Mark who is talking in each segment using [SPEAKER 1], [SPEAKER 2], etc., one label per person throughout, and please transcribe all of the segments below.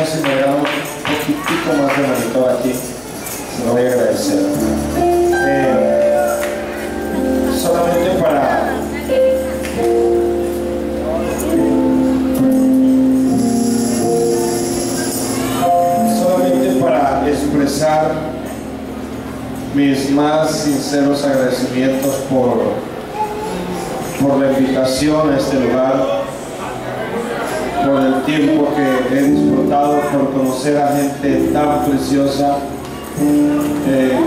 [SPEAKER 1] si me dan un poquitico más de monitor aquí, se lo voy a agradecer. Solamente para expresar mis más sinceros agradecimientos por la invitación a este lugar, por el tiempo que he disfrutado, por conocer a gente tan preciosa.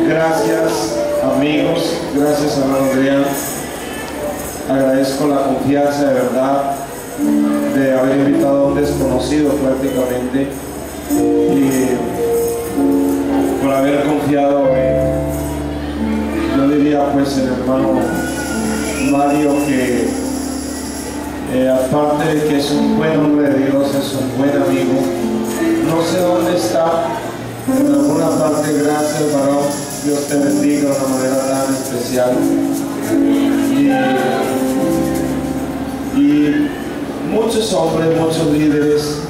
[SPEAKER 1] Gracias amigos, gracias hermano Adrián. Agradezco la confianza de verdad de haber invitado a un desconocido prácticamente y por haber confiado yo diría pues el hermano Mario, que aparte de que es un buen hombre de Dios, es un buen amigo. No sé dónde está, en alguna parte. Gracias varón, Dios te bendiga de una manera tan especial. Y muchos hombres, muchos líderes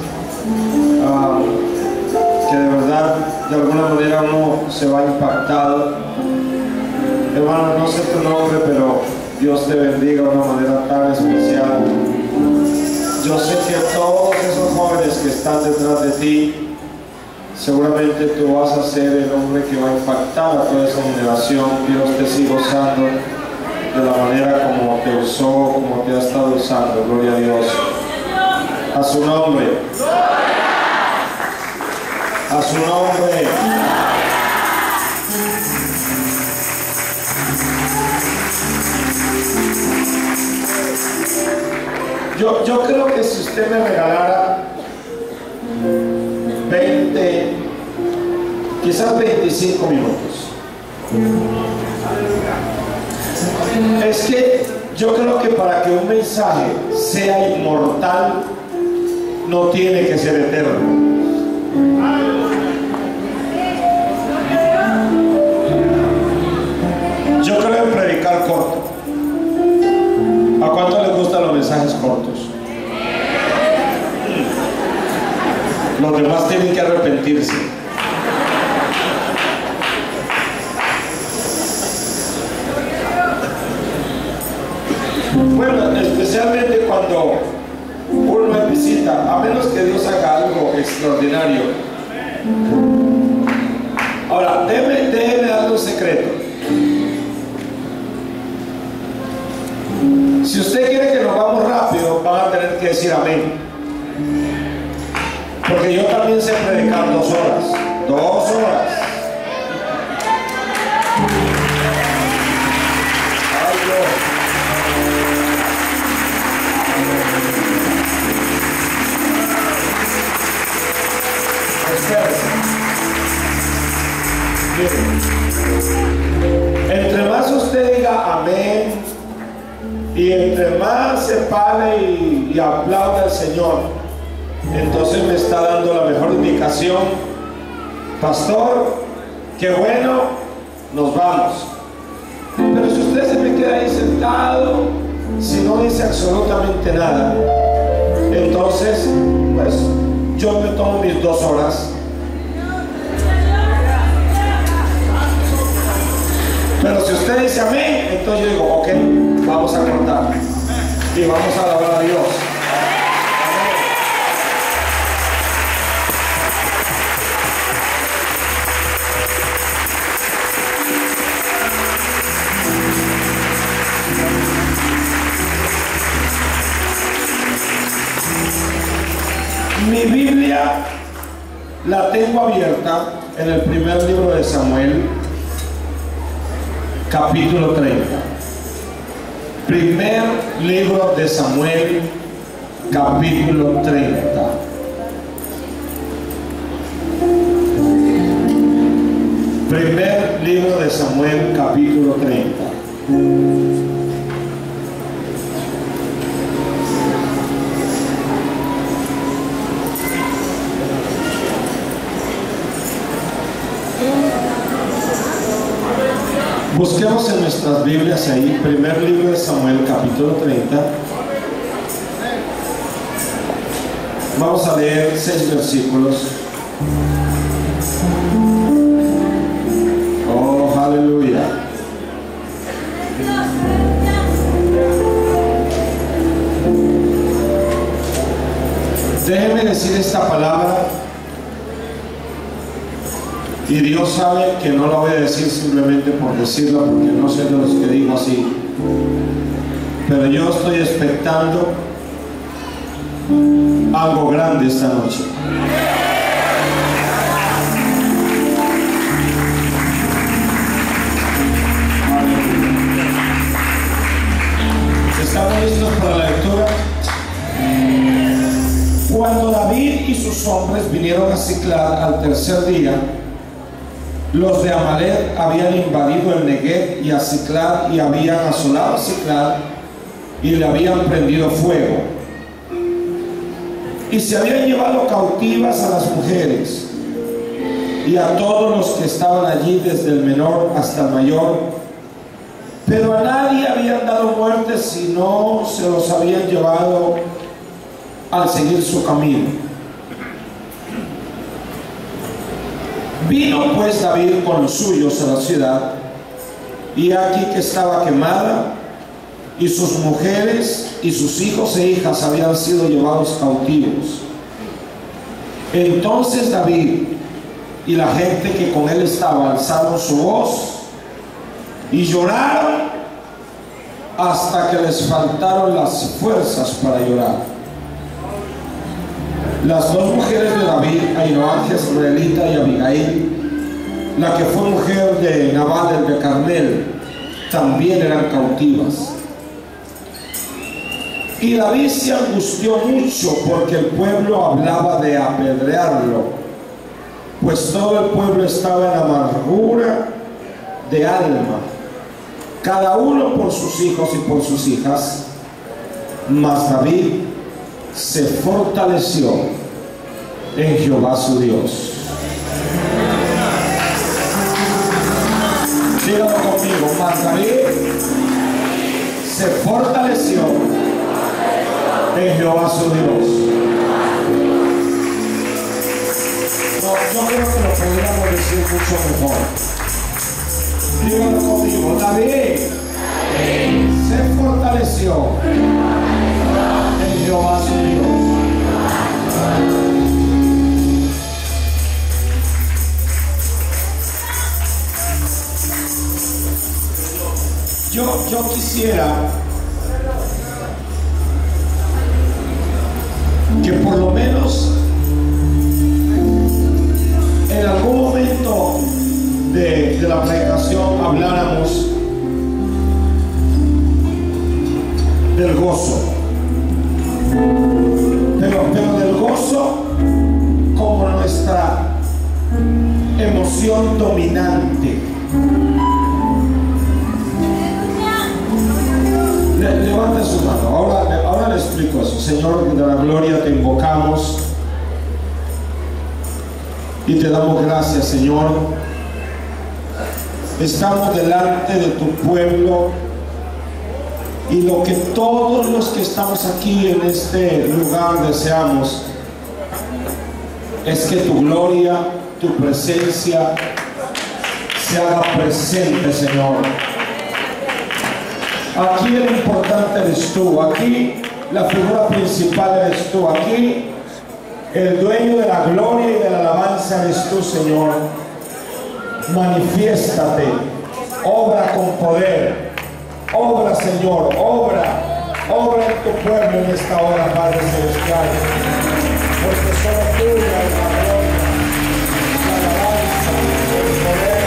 [SPEAKER 1] que de verdad de alguna manera uno se va impactado. Hermano, no sé tu nombre, pero Dios te bendiga de una manera tan especial. Yo sé que todos esos jóvenes que están detrás de ti, seguramente tú vas a ser el hombre que va a impactar a toda esa generación. Dios te siga usando de la manera como te usó, como te ha estado usando. Gloria a Dios. A su nombre. A su nombre. Yo creo que si usted me regalara 20, quizás 25 minutos. Es que yo creo que para que un mensaje sea inmortal, no tiene que ser eterno. Yo creo en predicar corto. ¿A cuánto les gustan los mensajes cortos? Los demás tienen que arrepentirse. Bueno, especialmente cuando uno es visita, a menos que Dios haga algo extraordinario. Ahora, déjeme darle un secreto. Si usted quiere que nos vamos rápido, van a tener que decir amén. Porque yo también sé predicar 2 horas. 2 horas. Ay, Dios. Espérese. Entre más usted diga amén, y entre más se pare y aplaude al Señor, entonces me está dando la mejor indicación. Pastor, qué bueno, nos vamos. Pero si usted se me queda ahí sentado, si no dice absolutamente nada, entonces pues yo me tomo mis 2 horas. Pero si usted dice amén, entonces yo digo, ok, vamos a cortar y vamos a alabar a Dios. Mi Biblia la tengo abierta en el primer libro de Samuel, capítulo 30. Primer libro de Samuel, capítulo 30. Primer libro de Samuel, capítulo 30. Busquemos en nuestras Biblias ahí, primer libro de Samuel, capítulo 30. Vamos a leer 6 versículos. Oh, aleluya. Déjeme decir esta palabra, y Dios sabe que no la voy a decir simplemente por decirla, porque no sé de los que digo así, pero yo estoy expectando algo grande esta noche. ¿Estamos listos para la lectura? Cuando David y sus hombres vinieron a Siclag al tercer día, los de Amalek habían invadido el Negev y a Siclag, y habían asolado a Siclag y le habían prendido fuego, y se habían llevado cautivas a las mujeres y a todos los que estaban allí, desde el menor hasta el mayor, pero a nadie habían dado muerte, sino se los habían llevado al seguir su camino. Vino pues David con los suyos a la ciudad, y aquí que estaba quemada, y sus mujeres y sus hijos e hijas habían sido llevados cautivos. Entonces David y la gente que con él estaba alzaron su voz y lloraron hasta que les faltaron las fuerzas para llorar. Las dos mujeres de David, Ainoam jezreelita y Abigail, la que fue mujer de Nabal de Carmel, también eran cautivas. Y David se angustió mucho porque el pueblo hablaba de apedrearlo, pues todo el pueblo estaba en amargura de alma, cada uno por sus hijos y por sus hijas. Mas David se fortaleció en Jehová su Dios. Dígalo conmigo, mas David se fortaleció en Jehová su Dios. No, yo creo que lo podríamos decir mucho mejor. Dígalo conmigo, David se fortaleció en Jehová su Dios. Yo quisiera que por lo menos en algún momento de la predicación habláramos del gozo, pero del gozo como nuestra emoción dominante. Levante su mano. Ahora le explico eso. Señor de la gloria, te invocamos y te damos gracias, Señor. Estamos delante de tu pueblo, y lo que todos los que estamos aquí en este lugar deseamos es que tu gloria, tu presencia se haga presente, Señor. Aquí el importante eres tú, aquí la figura principal eres tú, aquí el dueño de la gloria y de la alabanza eres tú, Señor. Manifiéstate, obra con poder, obra, Señor, obra en tu pueblo en esta hora, Padre Celestial, porque solo tuya es la gloria, la alabanza, el poder.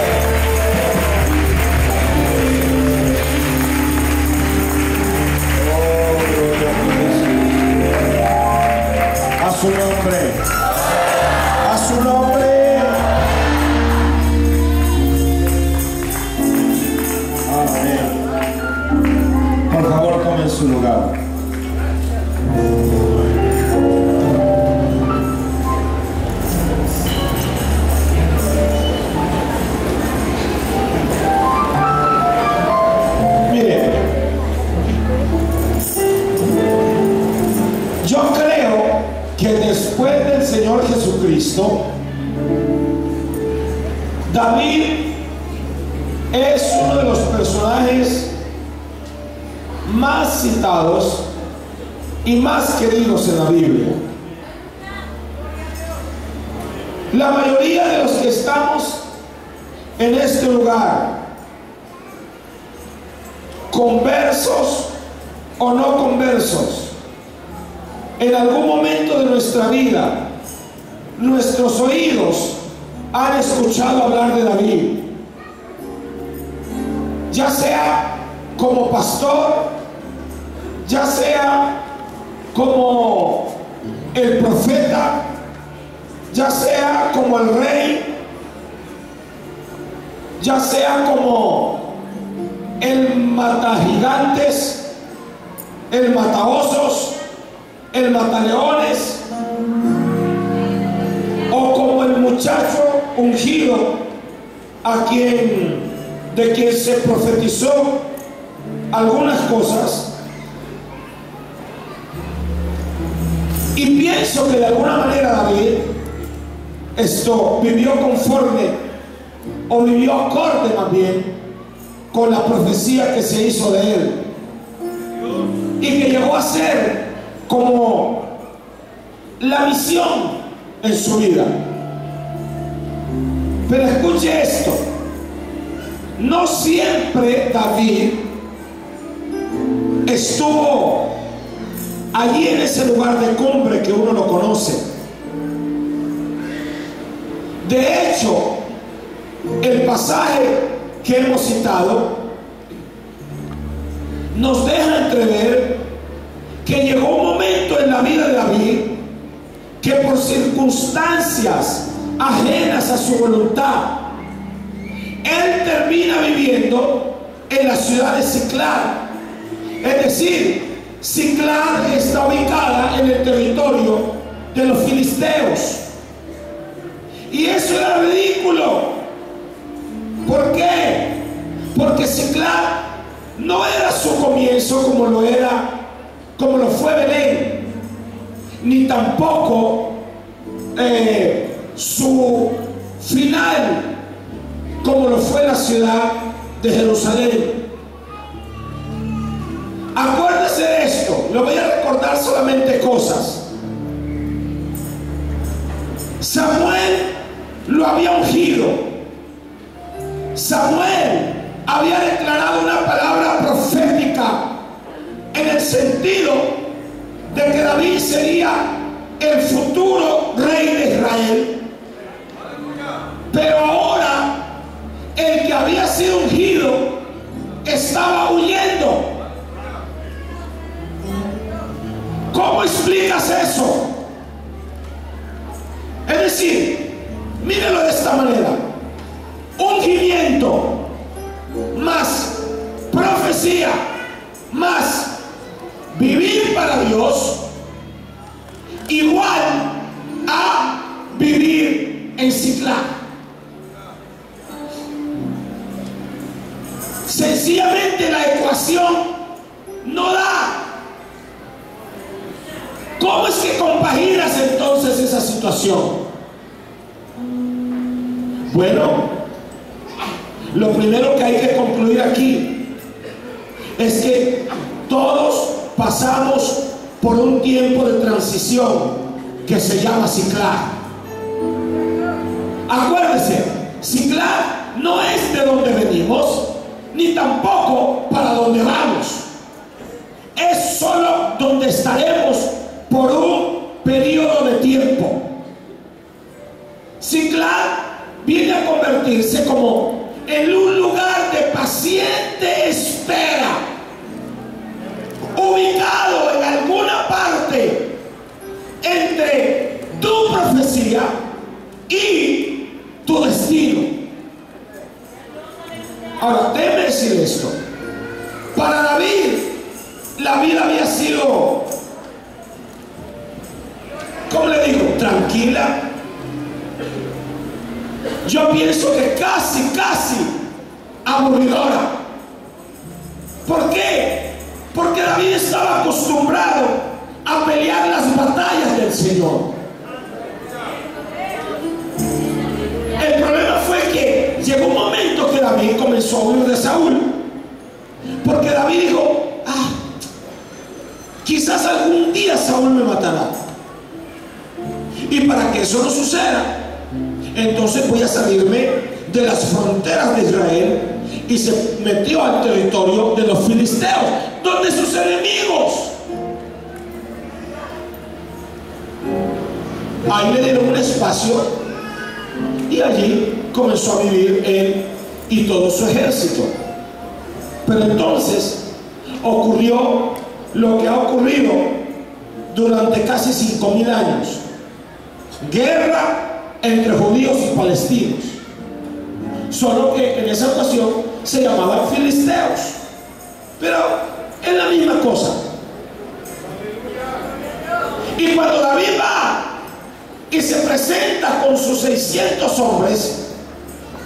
[SPEAKER 1] A su nombre, a su nombre. Amén. Por favor, tome su lugar. Mire, yo creo que después del Señor Jesucristo
[SPEAKER 2] David es uno de los personajes más citados y más queridos en la Biblia. La mayoría de los que estamos en este lugar, conversos o no conversos, en algún momento de nuestra vida, nuestros oídos han escuchado hablar de David, ya sea como pastor, ya sea como el profeta, ya sea como el rey, ya sea como el matagigantes, el mataosos, el mataleones, o como el muchacho ungido de quien se profetizó algunas cosas. Y pienso que de alguna manera David vivió conforme, o vivió acorde más bien, con la profecía que se hizo de él, y que llegó a ser como la misión en su vida. Pero escuche esto: no siempre David estuvo allí en ese lugar de cumbre que uno lo conoce. De hecho, el pasaje que hemos citado nos deja entrever que llegó un momento en la vida de David que por circunstancias ajenas a su voluntad, él termina viviendo en la ciudad de Siclag. Es decir, Siclag está ubicada en el territorio de los filisteos. Y eso era ridículo. ¿Por qué? Porque Siclag no era su comienzo como lo fue Belén, ni tampoco su final como lo fue la ciudad de Jerusalén. Acuérdese de esto, le voy a recordar solamente cosas. Samuel lo había ungido. Samuel había declarado una palabra profética en el sentido de que David sería el futuro rey de Israel. Pero ahora el que había sido ungido estaba huyendo. ¿Cómo explicas eso? Es decir, mírelo de esta manera: ungimiento más profecía más vivir para Dios igual a vivir en Siclag. Sencillamente la ecuación no da. ¿Cómo es que compaginas entonces esa situación? Bueno, lo primero que hay que concluir aquí es que todos pasamos por un tiempo de transición que se llama Siclag. Acuérdense, Siclag no es de donde venimos, ni tampoco para donde vamos. Es solo donde estaremos por un periodo de tiempo. Siclag viene a convertirse como en un lugar de paciente espera, ubicado en alguna parte entre tu profecía y tu destino. Ahora, déjeme decir esto: para David la vida había sido, ¿cómo le digo?, tranquila. Yo pienso que casi aburridora. ¿Por qué? Porque David estaba acostumbrado a pelear las batallas del Señor. El problema fue que David comenzó a huir de Saúl, porque David dijo: quizás algún día Saúl me matará, y para que eso no suceda, entonces voy a salirme de las fronteras de Israel. Y se metió al territorio de los filisteos, donde sus enemigos. Ahí le dieron un espacio y allí comenzó a vivir él y todo su ejército. Pero entonces ocurrió lo que ha ocurrido durante casi 5.000 años: guerra entre judíos y palestinos, solo que en esa ocasión se llamaban filisteos, pero es la misma cosa. Y cuando David va y se presenta con sus 600 hombres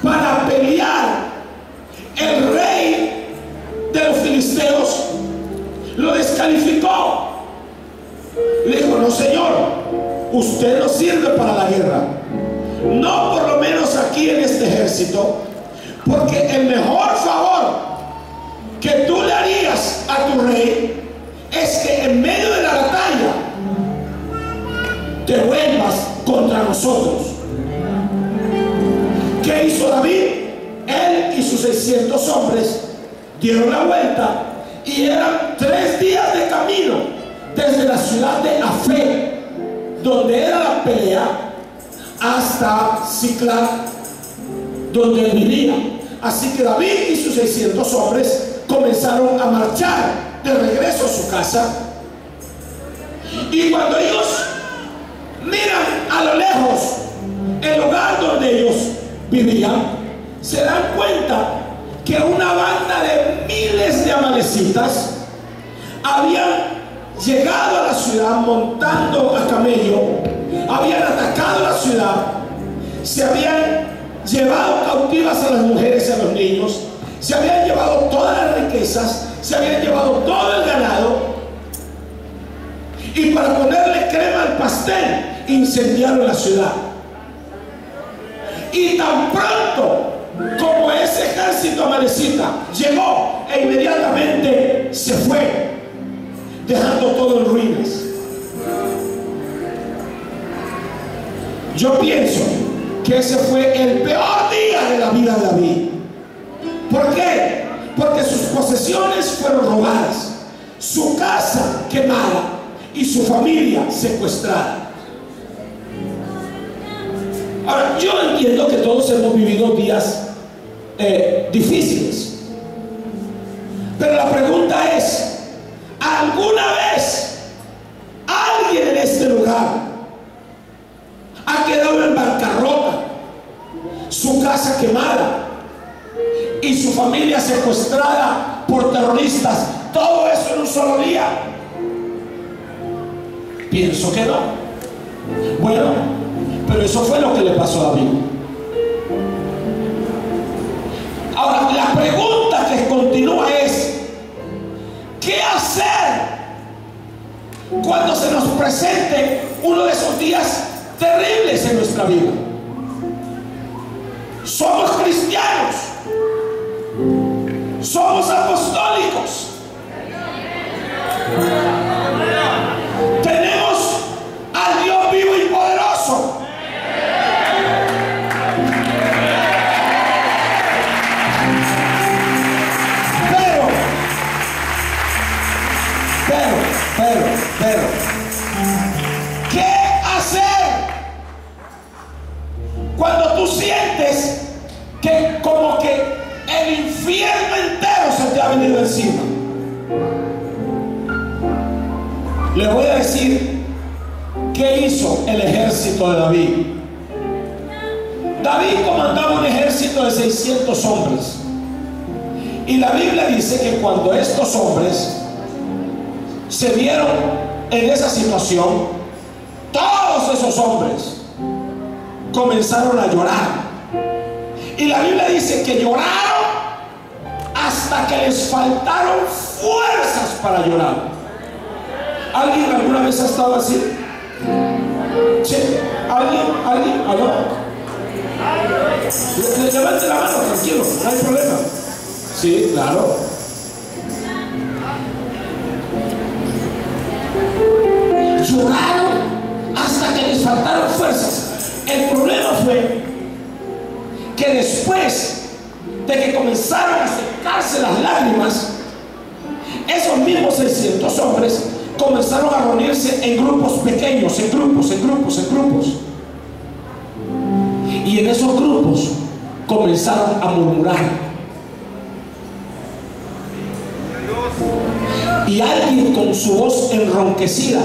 [SPEAKER 2] para pelear, el rey de los filisteos lo descalificó. Le dijo: no, señor, usted no sirve para la guerra, no por lo menos aquí en este ejército, porque el mejor favor que tú le harías a tu rey es que en medio de la batalla te vuelvas contra nosotros. ¿Qué hizo David? Él y sus 600 hombres dieron la vuelta, y eran 3 días de camino desde la ciudad de Afec, donde era la pelea, hasta Siclag, donde él vivía. Así que David y sus 600 hombres comenzaron a marchar de regreso a su casa. Y cuando ellos miran a lo lejos el lugar donde ellos vivían, se dan cuenta que una banda de miles de amalecitas habían llegado a la ciudad montando a camello, habían atacado la ciudad, se habían llevado cautivas a las mujeres y a los niños, se habían llevado todas las riquezas, se habían llevado todo el ganado, y para ponerle crema al pastel incendiaron la ciudad. Y tan pronto como ese ejército amalecita llegó, e inmediatamente se fue, dejando todo en ruinas. Yo pienso que ese fue el peor día de la vida de David. ¿Por qué? Porque sus posesiones fueron robadas, su casa quemada y su familia secuestrada. Ahora, yo entiendo que todos hemos vivido días difíciles, pero la pregunta es: ¿alguna vez alguien en este lugar ha quedado en bancarrota, su casa quemada y su familia secuestrada por terroristas? Todo eso en un solo día. Pienso que no. Bueno, pero eso fue lo que le pasó a David. Ahora, la pregunta que continúa es: ¿qué hacer cuando se nos presente uno de esos días terribles en nuestra vida? Somos cristianos, somos apostólicos, tenemos al Dios vivo y poderoso. Pero, ¿qué hacer cuando tú sientes que como que el infierno entero se te ha venido encima? Le voy a decir qué hizo el ejército de David. David comandaba un ejército de 600 hombres, y la Biblia dice que cuando estos hombres se vieron en esa situación, todos esos hombres comenzaron a llorar. Y la Biblia dice que lloraron hasta que les faltaron fuerzas para llorar. ¿Alguien alguna vez ha estado así? ¿Sí? ¿Alguien? ¿Aló? Levante la mano, tranquilo, no hay problema. Sí, claro. Lloraron hasta que les faltaron fuerzas. El problema fue que después de que comenzaron a secarse las lágrimas, esos mismos 600 hombres comenzaron a reunirse en grupos pequeños, en grupos. Y en esos grupos comenzaron a murmurar. Y alguien con su voz enronquecida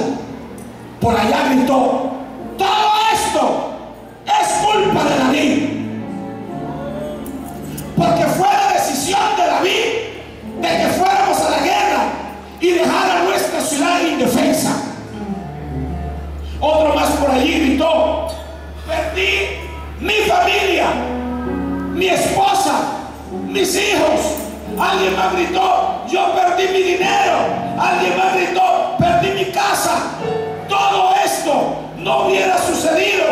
[SPEAKER 2] por allá gritó: todo esto es culpa de David, porque fue la decisión de David de que fuéramos a la guerra y dejar a nuestra ciudad indefensa. Otro más por allí gritó: perdí mi familia, mi esposa, mis hijos. Alguien más gritó: yo perdí mi dinero. Alguien más gritó: perdí mi casa. Todo esto no hubiera sucedido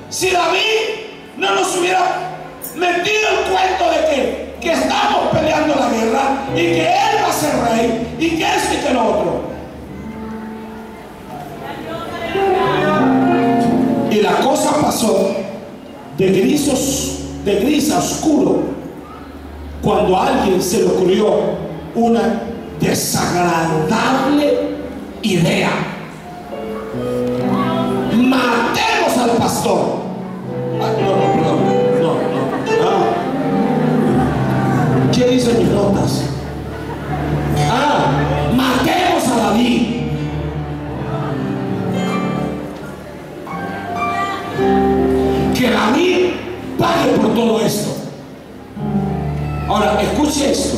[SPEAKER 2] si David no nos hubiera metido el cuento de que estamos peleando la guerra y que él va a ser rey y que esto y que lo otro. Y la cosa pasó de gris a oscuro cuando a alguien se le ocurrió una desagradable idea: matemos al pastor. No. ¿Qué dicen mis notas? Matemos a David. Que David pague por todo esto. Ahora, escuche esto.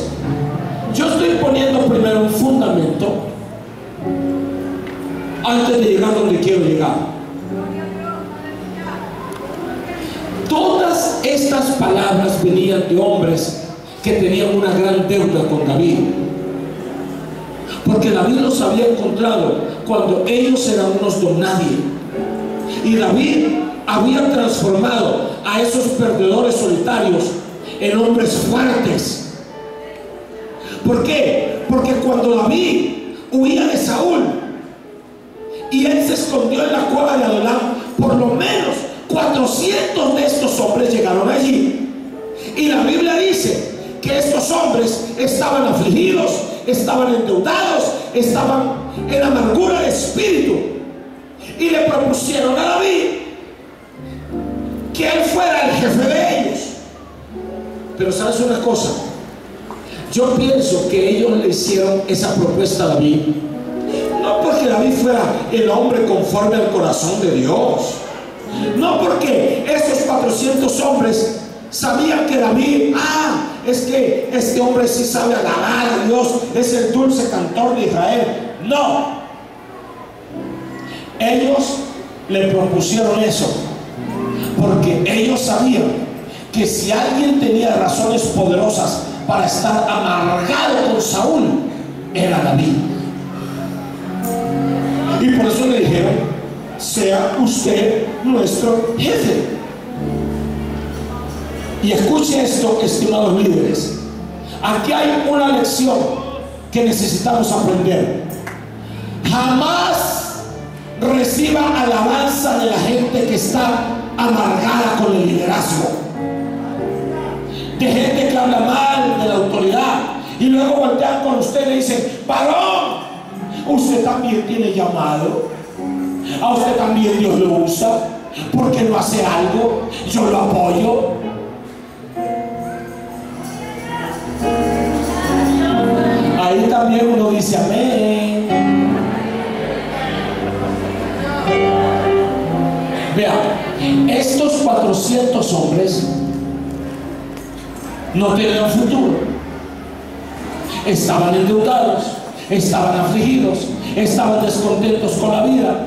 [SPEAKER 2] Yo estoy poniendo primero un fundamento antes de llegar donde quiero llegar. Todas estas palabras venían de hombres que tenían una gran deuda con David, porque David los había encontrado cuando ellos eran unos don nadie, y David había transformado a esos perdedores solitarios en hombres fuertes. ¿Por qué? Porque cuando David huía de Saúl y él se escondió en la cueva de Adulam, por lo menos 400 de estos hombres llegaron allí. Y la Biblia dice que estos hombres estaban afligidos, estaban endeudados, estaban en amargura de espíritu, y le propusieron a David que él fuera el jefe de ellos. Pero ¿sabes una cosa? Yo pienso que ellos le hicieron esa propuesta a David no porque David fuera el hombre conforme al corazón de Dios, no porque esos 400 hombres sabían que David, es que este hombre sí sabe alabar a Dios, es el dulce cantor de Israel. No, ellos le propusieron eso porque ellos sabían que si alguien tenía razones poderosas para estar amargado con Saúl, era David. Y por eso le dijeron: sea usted nuestro jefe. Y escuche esto, estimados líderes. Aquí hay una lección que necesitamos aprender. Jamás reciba alabanza de la gente que está amargada con el liderazgo, de gente que habla mal de la autoridad, y luego voltean con usted y le dicen: varón, usted también tiene llamado, a usted también Dios lo usa, porque no hace algo, yo lo apoyo. Ahí también uno dice amén. Vean, estos 400 hombres no tenían futuro, estaban endeudados, estaban afligidos, estaban descontentos con la vida.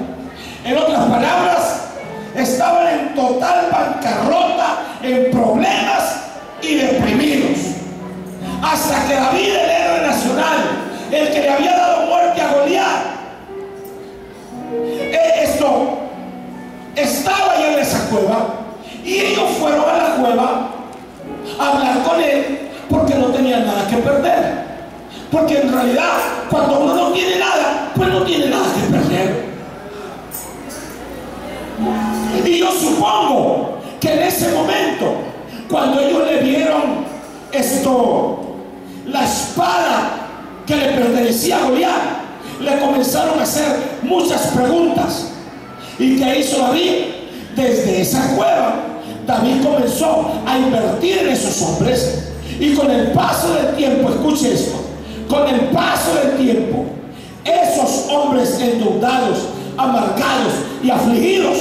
[SPEAKER 2] En otras palabras, estaban en total bancarrota, en problemas y deprimidos. Hasta que David, el héroe nacional, el que le había dado muerte a Goliat, estaba ya en esa cueva, y ellos fueron a la cueva a hablar con él, porque no tenía nada que perder. Porque en realidad, cuando uno no tiene nada, pues no tiene nada que perder. Y yo supongo que en ese momento, cuando ellos le vieron la espada que le pertenecía a Goliat, le comenzaron a hacer muchas preguntas. ¿Y qué hizo David? Desde esa cueva, David comenzó a invertir en esos hombres. Y con el paso del tiempo, escuche esto, con el paso del tiempo, esos hombres endeudados, amargados y afligidos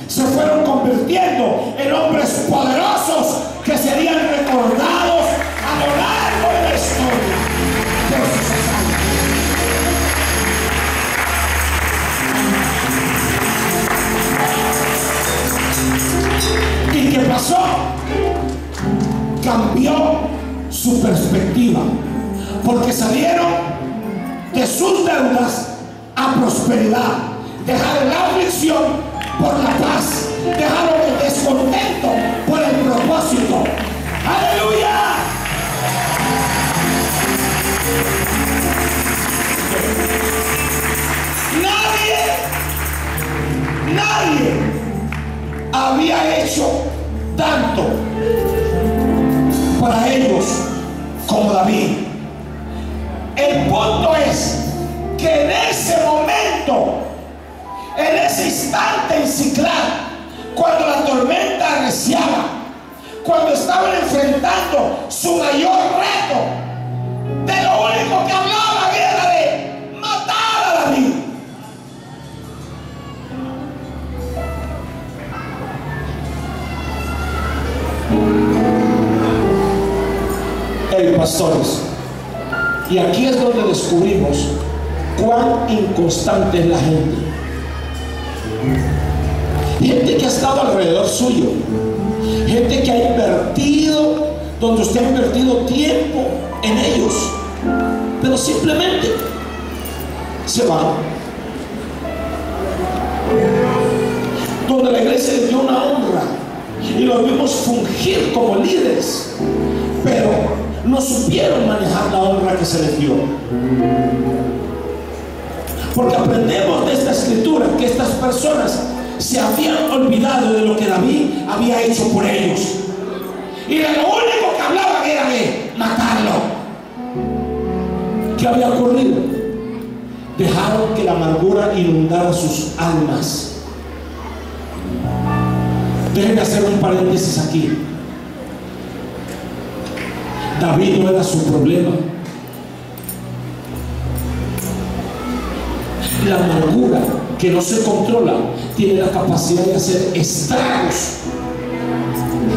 [SPEAKER 2] se fueron convirtiendo en hombres poderosos que serían recordados a lo largo de la historia por sus hazañas. ¿Y qué pasó? Cambió su perspectiva, porque salieron de sus deudas a prosperidad, dejaron la aflicción por la paz, dejaron el descontento por el propósito. ¡Aleluya! Nadie había hecho tanto para ellos como David. El punto es que en ese momento, en ese instante en Siclag, cuando la tormenta arreciaba, cuando estaban enfrentando su mayor reto, de lo único que hablaban era de matar a David. Pastores, y aquí es donde descubrimos cuán inconstante es la gente. Gente que ha estado alrededor suyo, gente que ha invertido, donde usted ha invertido tiempo en ellos, pero simplemente se van. Donde la iglesia les dio una honra y los vimos fungir como líderes, pero no supieron manejar la honra que se les dio. Porque aprendemos de esta escritura que estas personas se habían olvidado de lo que David había hecho por ellos, y de lo único que hablaban era de matarlo. ¿Qué había ocurrido? Dejaron que la amargura inundara sus almas. Déjenme hacer un paréntesis aquí. David no era su problema. La amargura que no se controla tiene la capacidad de hacer estragos.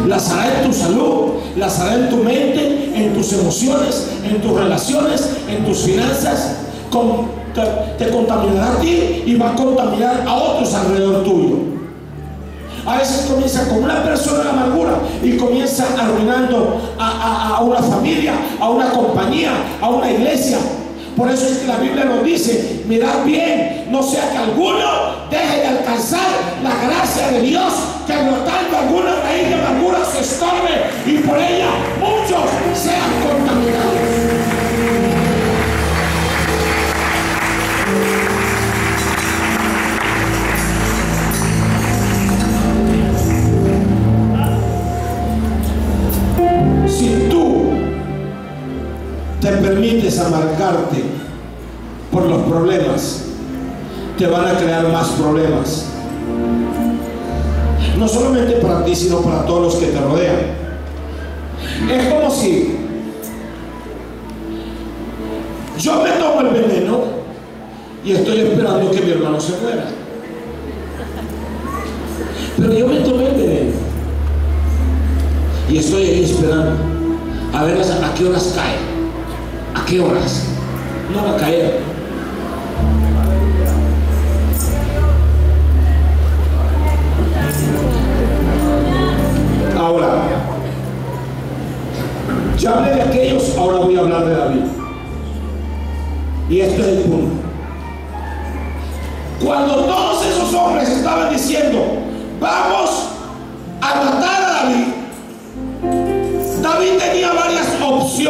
[SPEAKER 2] Las hará en tu salud, las hará en tu mente, en tus emociones, en tus relaciones, en tus finanzas. Te contaminará a ti y va a contaminar a otros alrededor tuyo. A veces comienza con una persona de amargura y comienza arruinando a una familia, a una compañía, a una iglesia. Por eso es que la Biblia nos dice: mirad bien, no sea que alguno deje de alcanzar la gracia de Dios, que brotando alguna raíz de amargura se estorbe y por ella muchos sean contaminados. Si tú te permites amargarte por los problemas, te van a crear más problemas. No solamente para ti, sino para todos los que te rodean. Es como si yo me tomo el veneno y estoy esperando que mi hermano se muera. Pero yo me tomé el veneno y estoy ahí esperando a ver a qué horas cae. ¿A qué horas? No va a caer. Ahora, ya hablé de aquellos, ahora voy a hablar de David. Y este es el punto. Cuando todos esos hombres estaban diciendo: vamos a matar a David,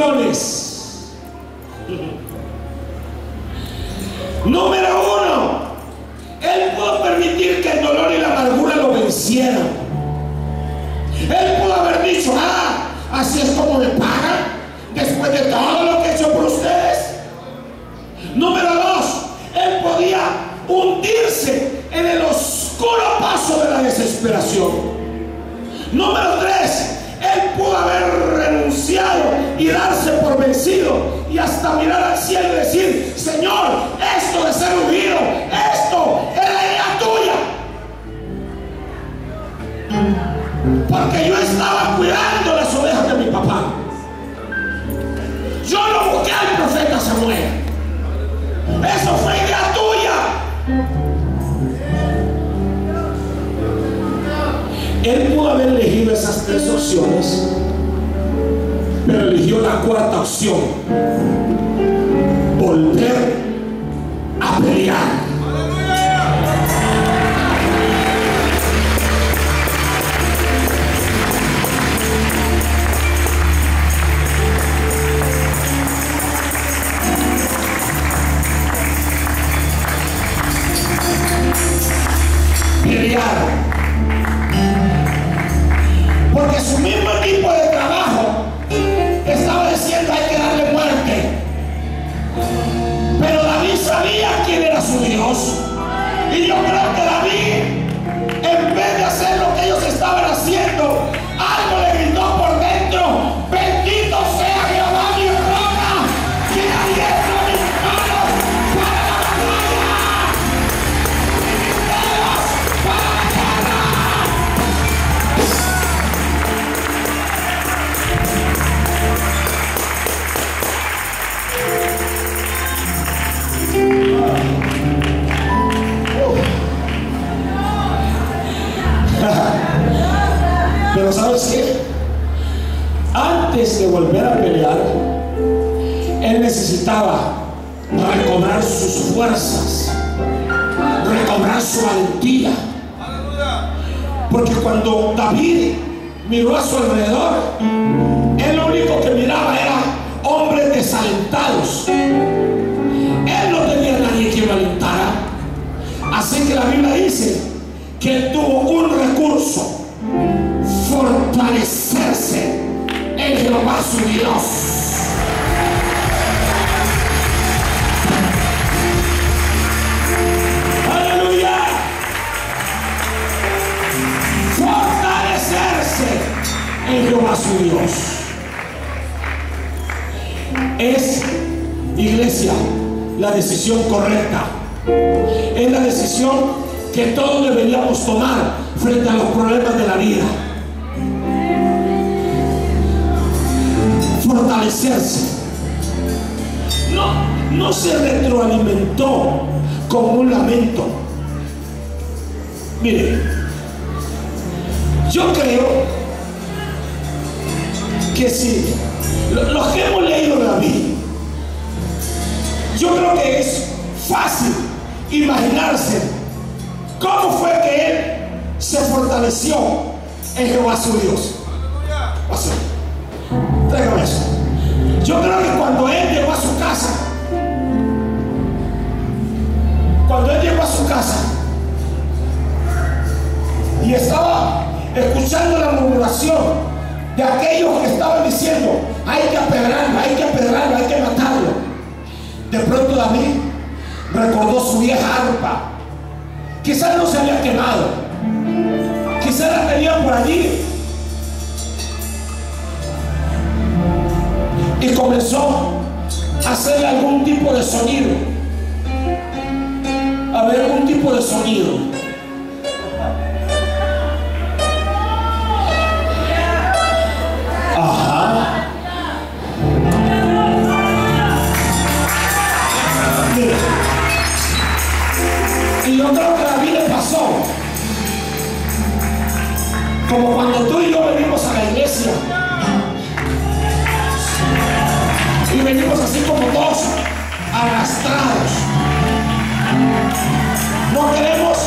[SPEAKER 2] aflicciones. Número uno, Él pudo permitir que el dolor y la amargura lo vencieran. Él pudo haber dicho: así es como me pagan después de todo lo que he hecho por ustedes. Número dos, Él podía hundirse en el oscuro paso de la desesperación. Número tres, Él pudo haber renunciado y darse por vencido y hasta mirar al cielo y decir: Señor, esto de ser ungido, esto es la idea tuya, porque yo estaba cuidando las ovejas de mi papá. Yo no busqué al profeta Samuel, eso fue idea tuya. Él pudo haber elegido esas tres opciones, pero eligió la cuarta opción: volver a pelear. Pelear. Porque su mismo equipo de trabajo estaba diciendo: hay que darle muerte. Pero David sabía quién era su Dios. Y yo creo que David, en vez de hacer lo que ellos estaban haciendo, algo le gritó por dentro: bendito sea Jehová mi roca, que adiestra mis manos para la batalla, mis dedos para la guerra. Pero ¿sabes qué? Antes de volver a pelear, él necesitaba recobrar sus fuerzas, recobrar su valentía. Porque cuando David miró a su alrededor, él lo único que miraba era hombres desalentados. Él no tenía a nadie que lo alentara. Así que la Biblia dice que él tuvo un recurso: fortalecerse en Jehová su Dios. Aleluya. Fortalecerse en Jehová su Dios. Es, iglesia, la decisión correcta. Es la decisión que todos deberíamos tomar frente a los problemas de la vida. Fortalecerse. No se retroalimentó con un lamento. Mire, yo creo que si los que hemos leído David, yo creo que es fácil imaginarse cómo fue que él se fortaleció en Jehová su Dios. Tráigame eso. Yo creo que cuando él llegó a su casa, y estaba escuchando la murmuración de aquellos que estaban diciendo: hay que apedrearlo, hay que apedrearlo, hay que matarlo, de pronto David recordó su vieja arpa. Quizás no se había quemado, quizás la tenía por allí, y comenzó a hacerle algún tipo de sonido, a ver, algún tipo de sonido. Ajá. Mira. Y yo creo que a David le pasó como cuando tú y yo venimos a la iglesia y venimos así como dos arrastrados. No queremos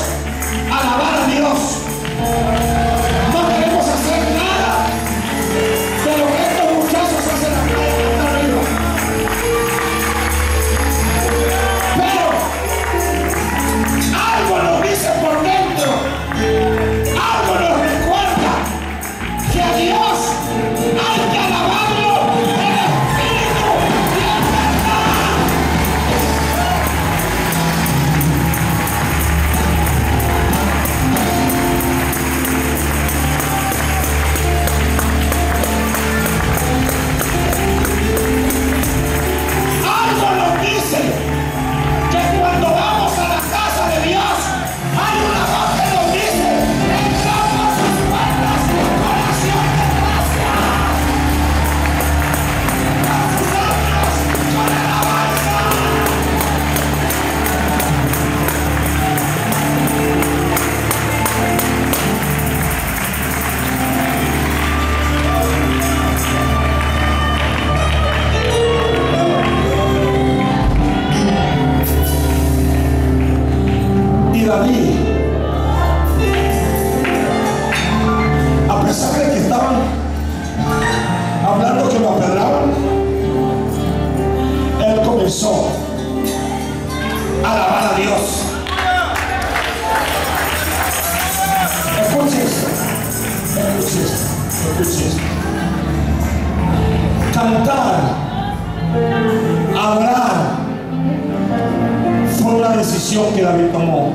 [SPEAKER 2] decisión que David tomó.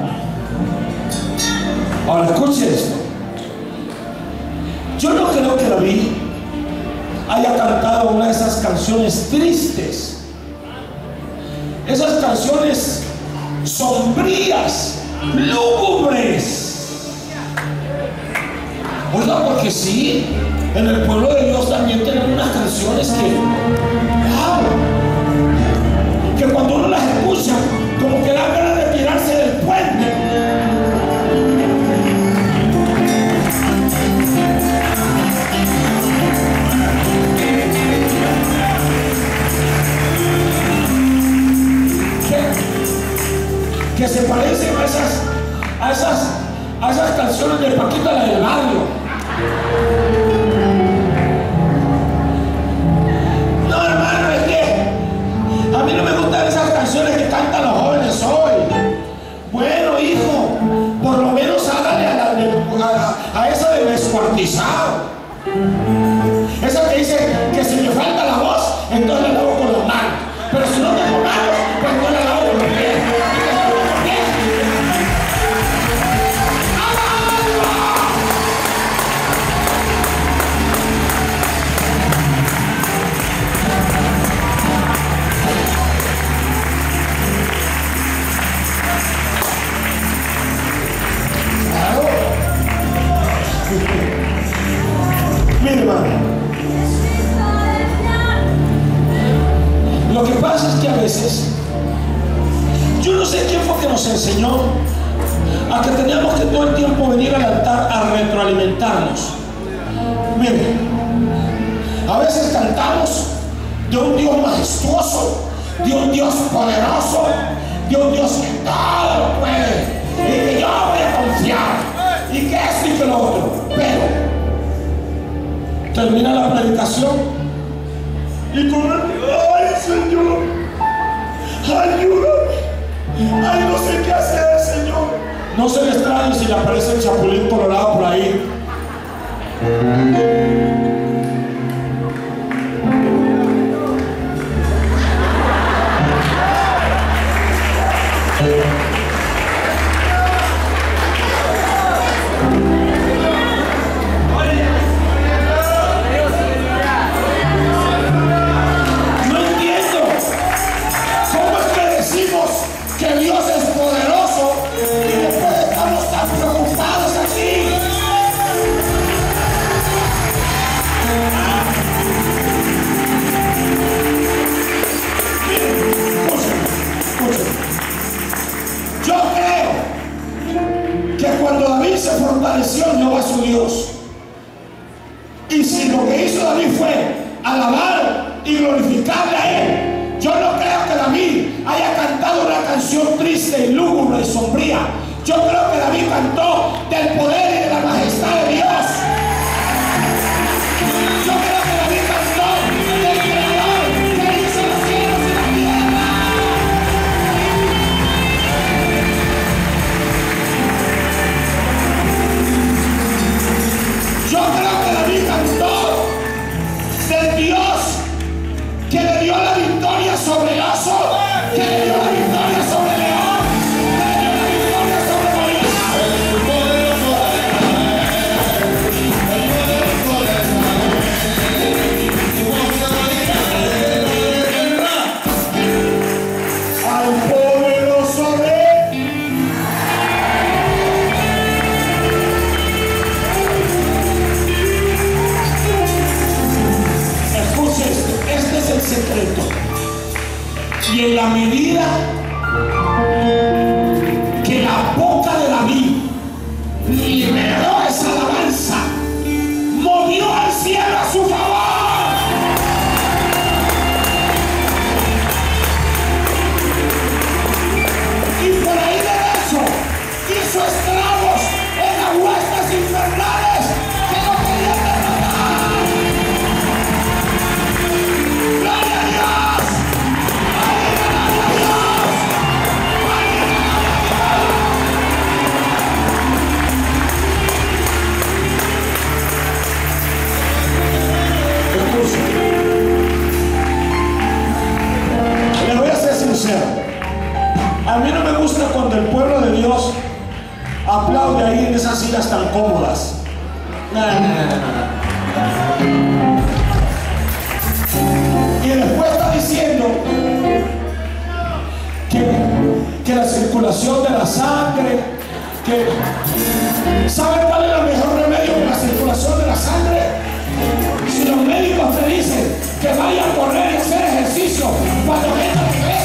[SPEAKER 2] Ahora escuche esto. Yo no creo que David haya cantado una de esas canciones tristes, esas canciones sombrías, lúgubres. Oiga, porque sí, en el pueblo de Dios también tenemos unas canciones wow, que cuando uno las escucha, como que da ganas de tirarse del puente. Que se parecen a esas canciones de Paquita la del barrio. No, hermano, es que a mí no me gustan esas canciones que cantan los jóvenes hoy. Bueno, hijo, por lo menos hágale a esa de descuartizado, esa que dice que si me falta la voz, entonces la hago con las manos, pero si no tengo manos, pues no la hago con los pies. Mira, hermano, lo que pasa es que a veces, yo no sé quién fue que nos enseñó a que teníamos que todo el tiempo venir al altar a retroalimentarnos. Mire, a veces cantamos de un Dios majestuoso, de un Dios poderoso, de un Dios que todo lo puede y que yo voy a confiar y que esto y que lo otro, pero termina la predicación y con el ay Señor, ayúdame, ay no sé qué hacer, Señor. No se le extrañe si le aparece el chapulín colorado por ahí. Fortaleció Jehová su Dios, y si lo que hizo David fue alabar y glorificarle a él, yo no creo que David haya cantado una canción triste y lúgubre y sombría. Yo creo que David cantó del poder y de la majestad de Dios. Yo creo que David cantó del Creador que hizo los cielos y la tierra. Yo creo que David cantó del Dios que le dio la victoria sobre el oso, que le dio la victoria sobre el león, que le dio la victoria sobre Goliat. Al poderoso de el secreto, y en la medida que la boca de David liberó esa alabanza, movió al cielo a su favor. Y por ahí derecho hizo estragos en las huestes infernales que no querían derrotar. ¡Gloria a Dios! ¡Gloria a Dios! Les voy a ser sincero. A A mí no me gusta cuando el pueblo de Dios aplaude ahí en esas sillas tan cómodas. No. Y después está diciendo que la circulación de la sangre, ¿saben cuál es el mejor remedio para la circulación de la sangre? Si los médicos te dicen que vaya a correr y hacer ejercicio, cuando venga al revés,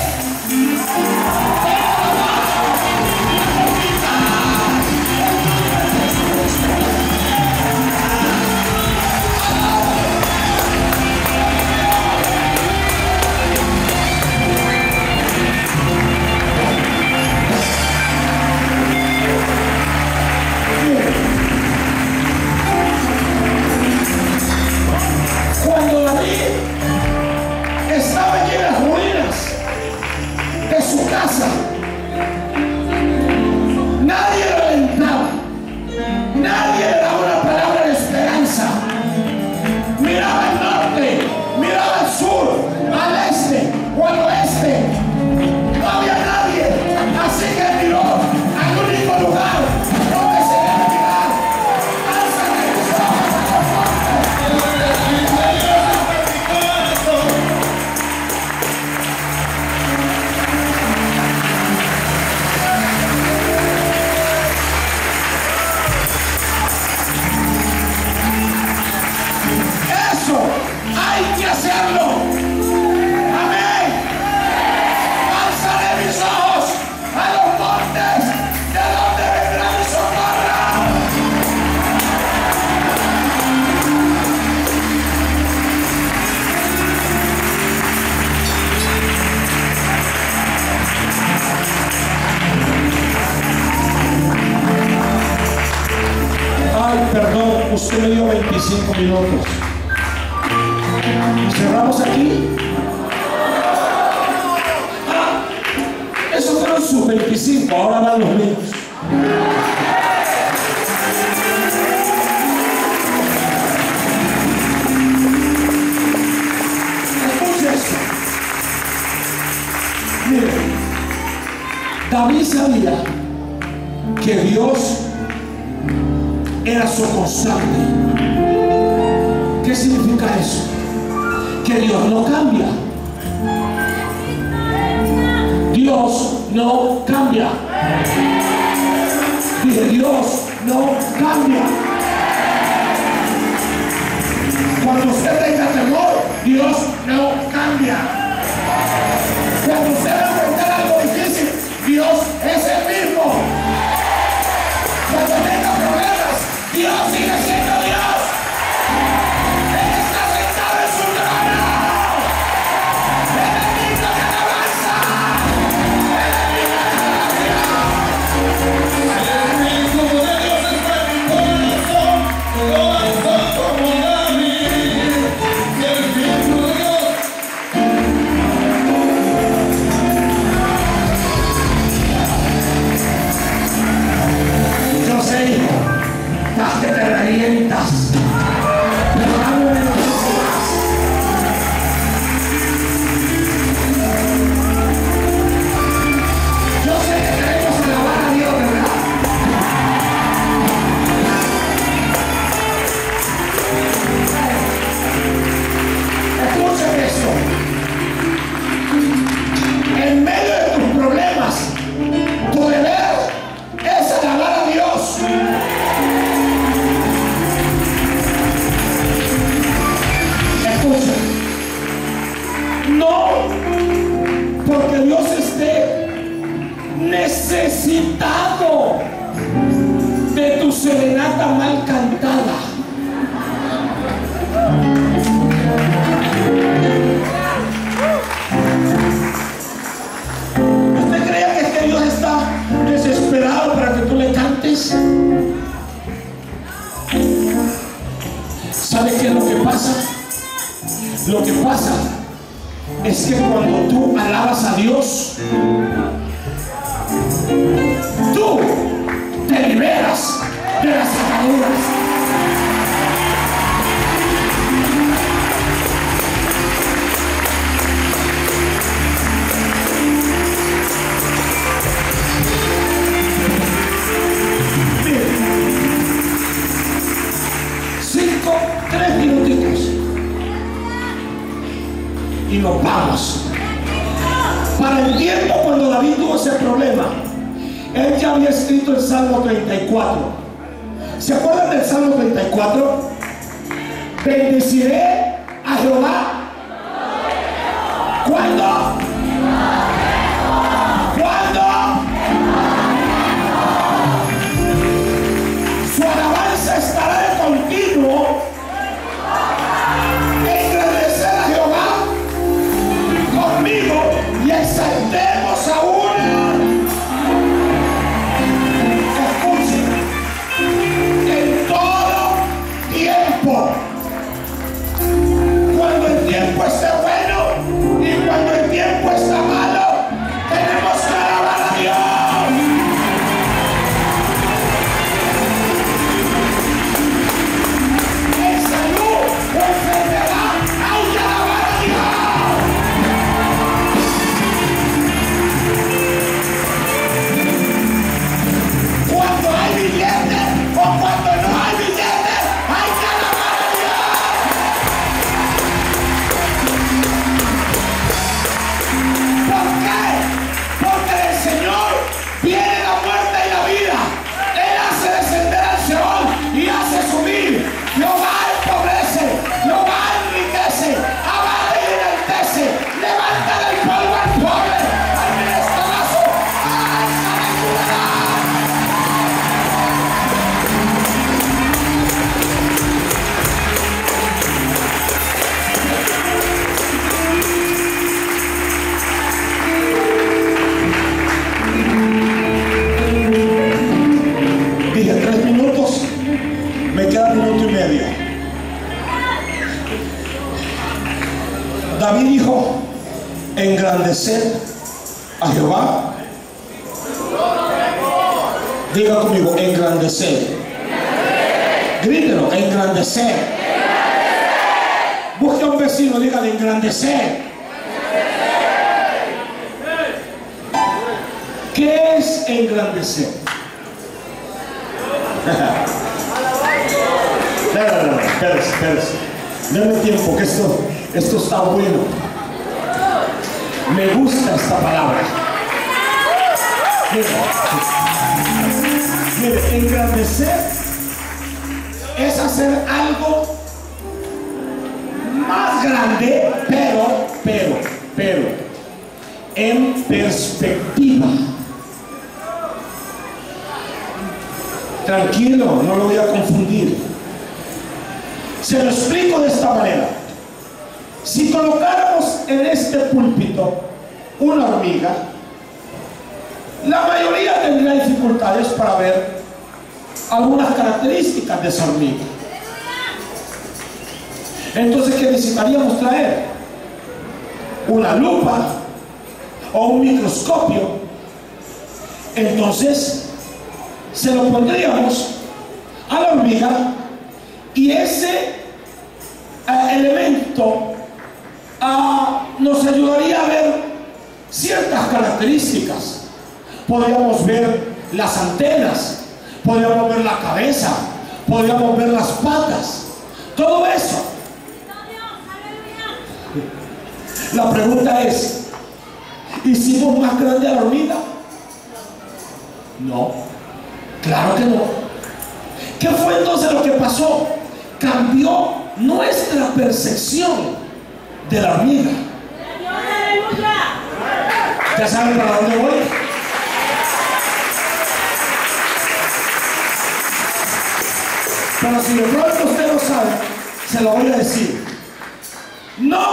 [SPEAKER 2] cuando David estaba en las ruinas de su casa, nadie lo alentaba, nadie le daba una palabra de esperanza. Miraba al norte, miraba al sur, al este o al oeste, no había nadie, así que miró al único lugar donde se debe mirar. Alza tus ojos a los montes. Eso hay que hacerlo. Amén. Alzaré mis ojos a los montes, de donde vendrá mi socorro. Ay, perdón, usted me dio 25 minutos. ¿Cerramos aquí? Esos fueron sus 25, ahora van los míos. Escuche esto. Mire, David sabía que Dios era su constante. ¿Qué significa eso? Que Dios no cambia. Dios no cambia. Dije, Dios no cambia. Cuando usted tenga temor, Dios no cambia. Cuando usted va a enfrentar algo difícil, Dios es el mismo. Cuando tenga problemas, Dios sigue siendo Dios. Él está sentado en su trono. Él es digno de alabanza. Él es digno de adoración. El mismo de Dios está en mi corazón. Corazón como David. El mismo de Dios. Yo sé, hijo, más que te revientas, pero dame un poco más. Yo sé que queremos alabar a Dios, ¿verdad? Escuchen esto. En medio de tus problemas, tu deber es alabar a Dios. Escuchen, no porque Dios esté necesitado de tu serenata mal cantada. ¿Usted cree que Dios está desesperado para que tú le cantes? ¿Sabe qué es lo que pasa? Lo que pasa es que cuando tú alabas a Dios, tú te liberas de las ataduras. Para el tiempo cuando David tuvo ese problema, él ya había escrito el Salmo 34. ¿Se acuerdan del Salmo 34? Bendeciré a Jehová. ¿Cuándo? ¿Cuándo? Su alabanza estará de continuo. Engrandecer a Jehová conmigo y exaltemos a una. Escuchen, en todo tiempo, cuando el tiempo esté bueno y cuando el tiempo está malo, tenemos que alabar a Dios. En salud o enfermedad hay que alabar a Dios. Cuando hay billetes o cuando no hay billetes, hay que alabar a Dios. ¿Por qué? Porque del Señor viene la muerte y la vida. Él hace descender al Seol y hace subir. Jehová empobrece, Jehová enriquece, abate y enaltece, levanta del polvo al pobre, al menesteroso, alza la ayudará. Dije 3 minutos, me queda 1 minuto y medio. David dijo, engrandecer a Jehová. Diga conmigo, engrandecer. Grítelo, engrandecer. Busque a un vecino, dígale engrandecer. ¿Qué es engrandecer? No, espérese. Dame tiempo, que esto está bueno. Me gusta esta palabra. Mire, engrandecer es hacer algo más grande, pero en perspectiva. Tranquilo, no lo voy a confundir. Se lo explico de esta manera. Si colocáramos en este púlpito una hormiga, la mayoría tendría dificultades para ver algunas características de esa hormiga. Entonces, ¿qué necesitaríamos traer? Una lupa o un microscopio. Entonces se lo pondríamos a la hormiga y ese elemento nos ayudaría a ver ciertas características. Podríamos ver las antenas, podríamos ver la cabeza, podríamos ver las patas, todo eso. La pregunta es, ¿hicimos más grande a la hormiga? No, claro que no. ¿Qué fue entonces lo que pasó? Cambió nuestra percepción de la hormiga. ¿Ya saben para dónde voy? Pero si de pronto usted lo sabe, se lo voy a decir. No